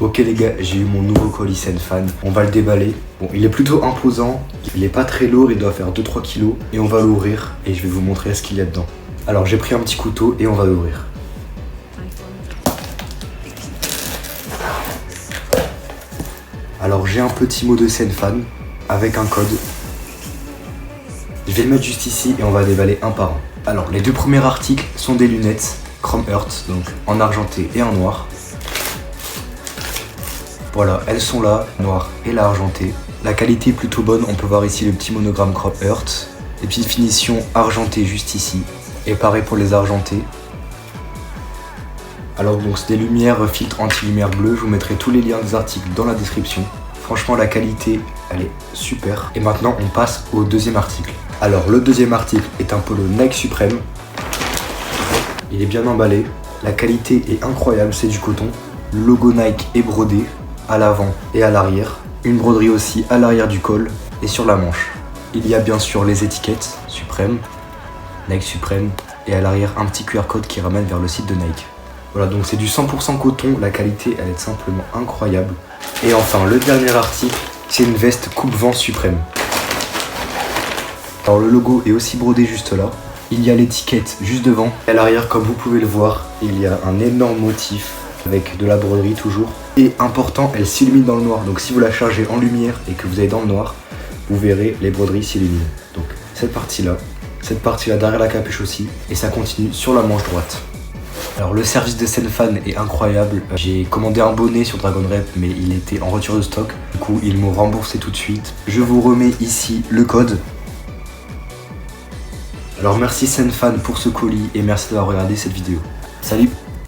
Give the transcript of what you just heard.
Ok les gars, j'ai eu mon nouveau colis Senfan, on va le déballer. Bon, il est plutôt imposant, il est pas très lourd, il doit faire 2-3 kilos. Et on va l'ouvrir et je vais vous montrer ce qu'il y a dedans. Alors j'ai pris un petit couteau et on va l'ouvrir. Alors j'ai un petit mot de Senfan avec un code. Je vais le mettre juste ici et on va déballer un par un. Alors les deux premiers articles sont des lunettes Chrome Earth, donc en argenté et en noir. Voilà, elles sont là, noir et là argenté. La qualité est plutôt bonne, on peut voir ici le petit monogramme Chrome Earth. Les petites finitions argentées juste ici. Et pareil pour les argentés. Alors donc c'est des lumières filtre anti-lumière bleue, je vous mettrai tous les liens des articles dans la description. Franchement la qualité elle est super. Et maintenant on passe au deuxième article. Alors le deuxième article est un polo Nike Supreme. Il est bien emballé, la qualité est incroyable, c'est du coton. Le logo Nike est brodé à l'avant et à l'arrière. Une broderie aussi à l'arrière du col et sur la manche. Il y a bien sûr les étiquettes Supreme, Nike Supreme et à l'arrière un petit QR code qui ramène vers le site de Nike. Voilà, donc c'est du 100% coton, la qualité elle est simplement incroyable. Et enfin le dernier article, c'est une veste coupe-vent Supreme. Alors le logo est aussi brodé juste là. Il y a l'étiquette juste devant. Et à l'arrière, comme vous pouvez le voir, il y a un énorme motif avec de la broderie toujours. Et important, elle s'illumine dans le noir. Donc si vous la chargez en lumière et que vous allez dans le noir, vous verrez les broderies s'illuminent. Donc cette partie-là derrière la capuche aussi. Et ça continue sur la manche droite. Alors le service de Senfan est incroyable. J'ai commandé un bonnet sur Dragon Rep mais il était en rupture de stock. Du coup ils m'ont remboursé tout de suite. Je vous remets ici le code. Alors merci Senfan pour ce colis et merci d'avoir regardé cette vidéo. Salut!